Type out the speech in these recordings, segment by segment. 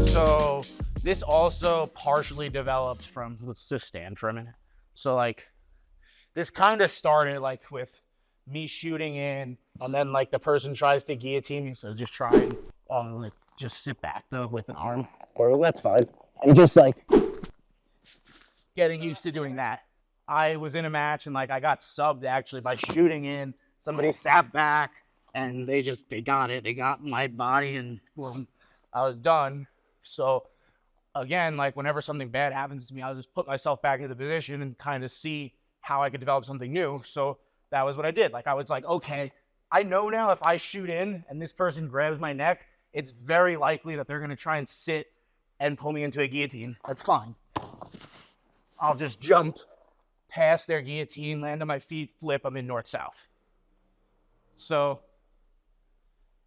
So this also partially developed from, let's just stand for a minute. So like this kind of started like with me shooting in, and then like the person tries to guillotine me, so just try and like just sit back though with an arm, or that's fine, and just like getting used to doing that. I was in a match and like I got subbed actually by shooting in. Somebody sat back and they got it. They got my body, and well, I was done. So again, like whenever something bad happens to me, I'll just put myself back into the position and kind of see how I could develop something new. So that was what I did. Like I was like, okay, I know now if I shoot in and this person grabs my neck, it's very likely that they're going to try and sit and pull me into a guillotine. That's fine. I'll just jump past their guillotine, land on my feet, flip, I'm in north-south. So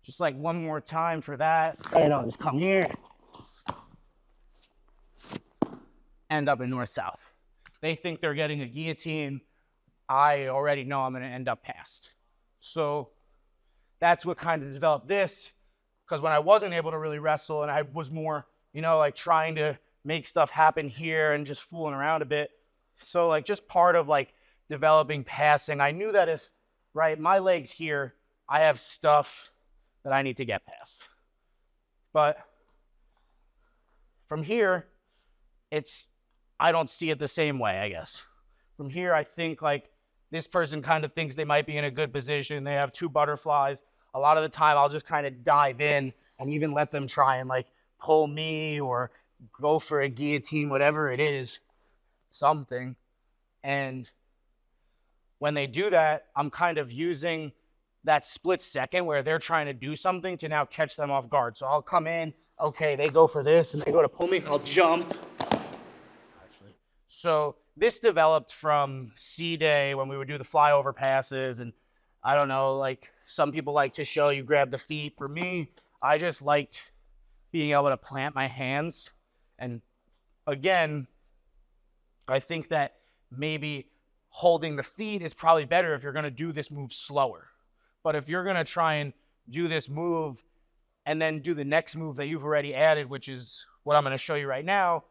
just like one more time for that. And I'll just come here. End up in north-south. They think they're getting a guillotine. I already know I'm going to end up past. So that's what kind of developed this, because when I wasn't able to really wrestle and I was more, you know, like trying to make stuff happen here and just fooling around a bit. So like just part of like developing passing, I knew that if, right, my legs here, I have stuff that I need to get past. But from here, I don't see it the same way, I guess. From here, I think like this person kind of thinks they might be in a good position. They have two butterflies. A lot of the time, I'll just kind of dive in and even let them try and like pull me or go for a guillotine, whatever it is, something. And when they do that, I'm kind of using that split second where they're trying to do something to now catch them off guard. So I'll come in, okay, they go for this and they go to pull me, I'll jump. So this developed from C-Day when we would do the flyover passes, and I don't know, like some people like to show you grab the feet. For me, I just liked being able to plant my hands. And again, I think that maybe holding the feet is probably better if you're going to do this move slower. But if you're going to try and do this move and then do the next move that you've already added, which is what I'm going to show you right now,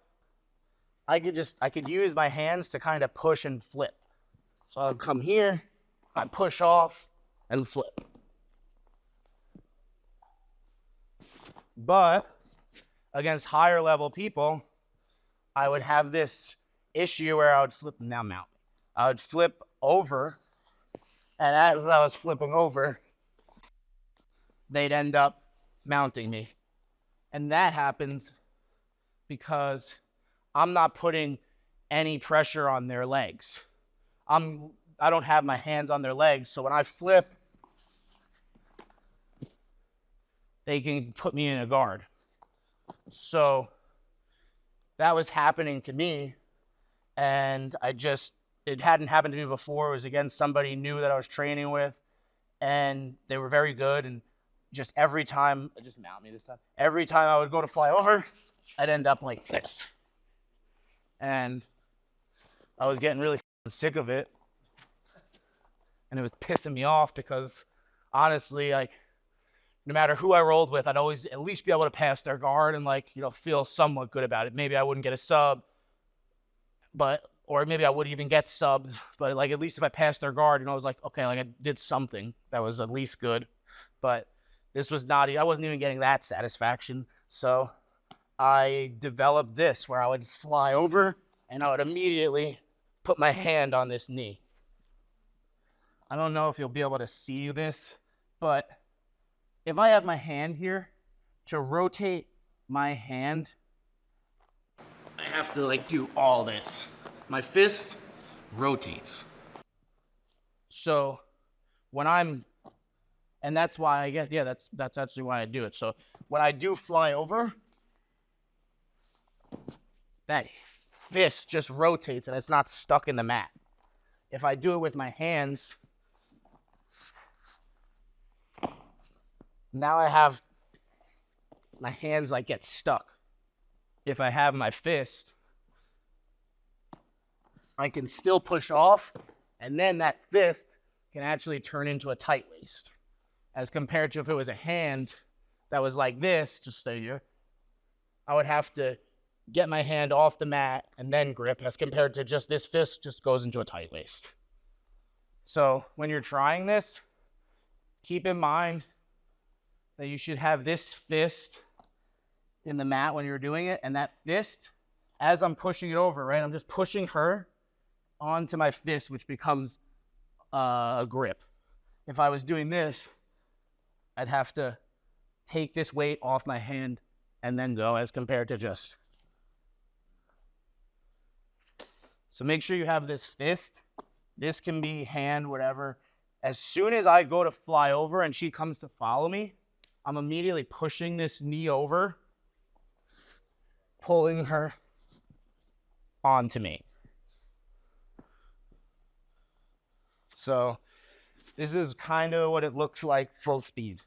I could use my hands to kind of push and flip. So I'll come here, I push off and flip. But against higher level people, I would have this issue where I would flip, now mount. I would flip over, and as I was flipping over, they'd end up mounting me. And that happens because I'm not putting any pressure on their legs. I don't have my hands on their legs, so when I flip, they can put me in a guard. So that was happening to me, and it hadn't happened to me before. It was against somebody new that I was training with, and they were very good, and just every time, just mount me this time, every time I would go to fly over, I'd end up like this. And I was getting really sick of it, and it was pissing me off because honestly, like, no matter who I rolled with, I'd always at least be able to pass their guard and like, you know, feel somewhat good about it. Maybe I wouldn't get a sub, or maybe I would even get subs, but like at least if I passed their guard, you know, I was like, okay, like I did something that was at least good. But this was not, I wasn't even getting that satisfaction. So I developed this where I would fly over and I would immediately put my hand on this knee. I don't know if you'll be able to see this, but if I have my hand here, to rotate my hand, I have to like do all this. My fist rotates. So when and that's why I get, that's actually why I do it. So when I do fly over, that fist just rotates and it's not stuck in the mat. If I do it with my hands, now I have my hands like get stuck. If I have my fist, I can still push off, and then that fist can actually turn into a tight waist. As compared to if it was a hand that was like this, just stay here, I would have to get my hand off the mat and then grip, as compared to just this fist just goes into a tight waist. So when you're trying this, keep in mind that you should have this fist in the mat when you're doing it, and that fist, as I'm pushing it over, right, I'm just pushing her onto my fist, which becomes a grip. If I was doing this, I'd have to take this weight off my hand and then go, as compared to just. So make sure you have this fist. This can be hand, whatever. As soon as I go to fly over and she comes to follow me, I'm immediately pushing this knee over, pulling her onto me. So this is kind of what it looks like full speed.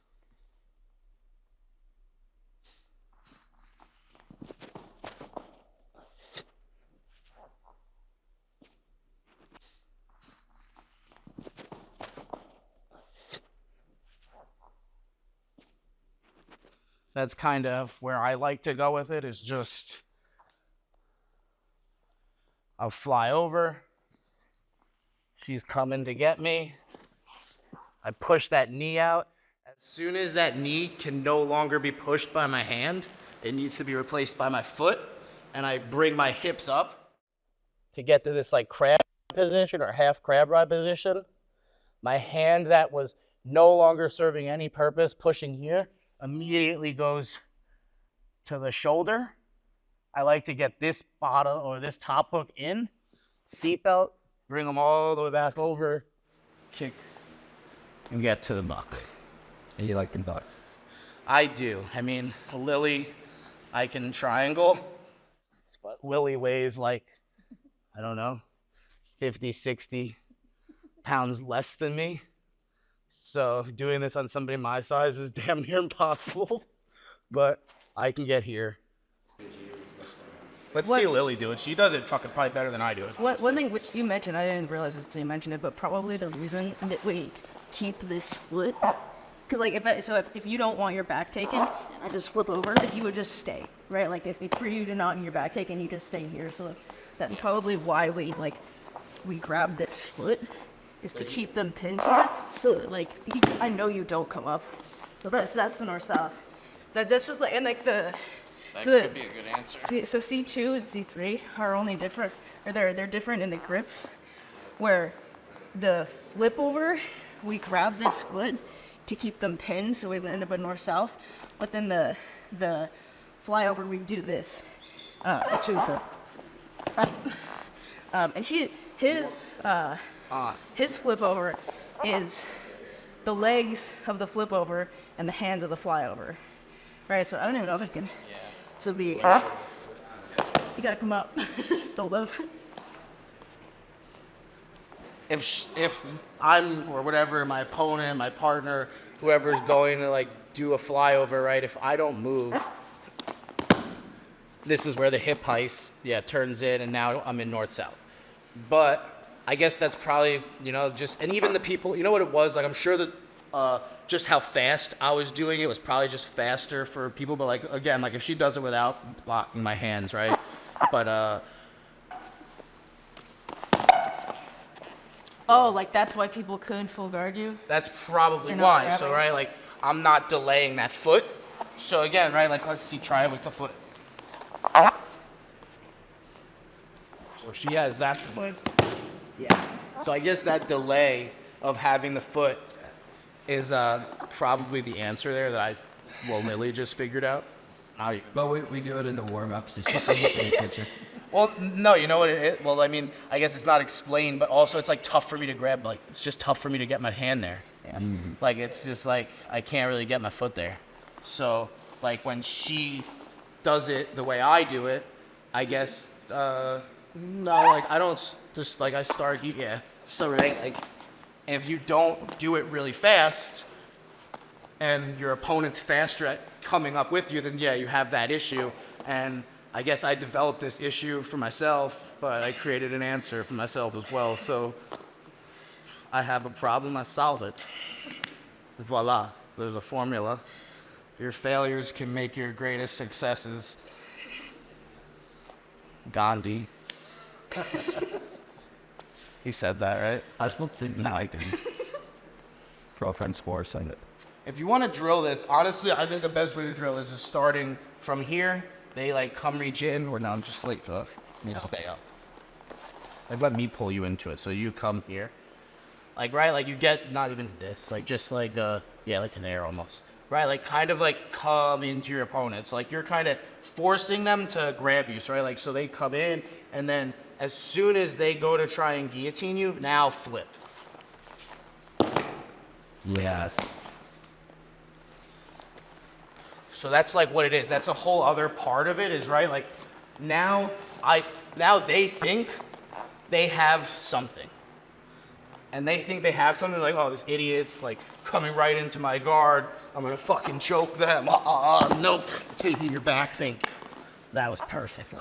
That's kind of where I like to go with it, is just I'll fly over. She's coming to get me. I push that knee out. As soon as that knee can no longer be pushed by my hand, it needs to be replaced by my foot. And I bring my hips up to get to this like crab position or half crab ride position. My hand that was no longer serving any purpose, pushing here, immediately goes to the shoulder. I like to get this bottom or this top hook in, seatbelt, bring them all the way back over, kick, and get to the buck. And you like the buck? I do. I mean, Lily, I can triangle, but Lily weighs like, I don't know, 50, 60 pounds less than me. So doing this on somebody my size is damn near impossible, but I can get here. Let's see Lily do it. She does it fucking probably better than I do it. One thing which you mentioned, I didn't realize this until you mentioned it, but probably the reason that we keep this foot, because like if you don't want your back taken, I just flip over. If you would just stay, right? Like if for you to not want your back taken, you just stay here. So that's probably why we grab this foot, is to keep them pinned here. So like I know you don't come up. So that's the north-south. That's just like, and like that could be a good answer. So C2 and C3 are only different, or they're different in the grips, where the flip over, we grab this foot to keep them pinned, so we end up at north-south. But then the flyover, we do this, which is the and his flip over is the legs of the flip over and the hands of the flyover. Right, so I don't even know if I can. Yeah. So you gotta come up. Hold those. If I'm, or whatever, my opponent, my partner, whoever's going to like do a flyover, right? If I don't move, this is where the hip heist, turns in, and now I'm in north-south. But I guess that's probably, just, and even the people, you know what it was? Like, I'm sure that just how fast I was doing it was probably just faster for people. But like, again, like if she does it without blocking my hands, right? But, oh, like that's why people couldn't full guard you? That's probably why. So, right, like I'm not delaying that foot. So again, right, like let's see, try it with the foot. So she has that foot. Yeah. So I guess that delay of having the foot is probably the answer there that Lily just figured out. But we do it in the warm-ups. It's just so you pay attention. Well, no, you know what it is? Well, I mean, I guess it's not explained, but also it's like tough for me to grab. Like, it's just tough for me to get my hand there. Yeah. Mm-hmm. Like, it's just like, I can't really get my foot there. So, like, when she does it the way I do it, I guess, no, like, I don't just, like, I start, So, right, like, if you don't do it really fast and your opponent's faster at coming up with you, then, you have that issue. And I guess I developed this issue for myself, but I created an answer for myself as well. So I have a problem, I solve it. Voila, there's a formula. Your failures can make your greatest successes. Gandhi. He said that, right? I don't think No, I didn't. girlfriend sports and it. If you want to drill this, honestly, I think the best way to drill is just starting from here. They like come reach in, or no, just like you just stay up. Like let me pull you into it, so you come here. Like right, like you get not even this, like just like yeah, like an air almost. Right, like kind of like come into your opponents. Like you're kind of forcing them to grab you, so right? Like so they come in, and then as soon as they go to try and guillotine you, now flip. Yes. So that's like what it is. That's a whole other part of it is right. Like now they think they have something, and they think they have something like, oh, this idiot's like coming right into my guard. I'm gonna fucking choke them. Nope. Taking your back. Think that was perfect.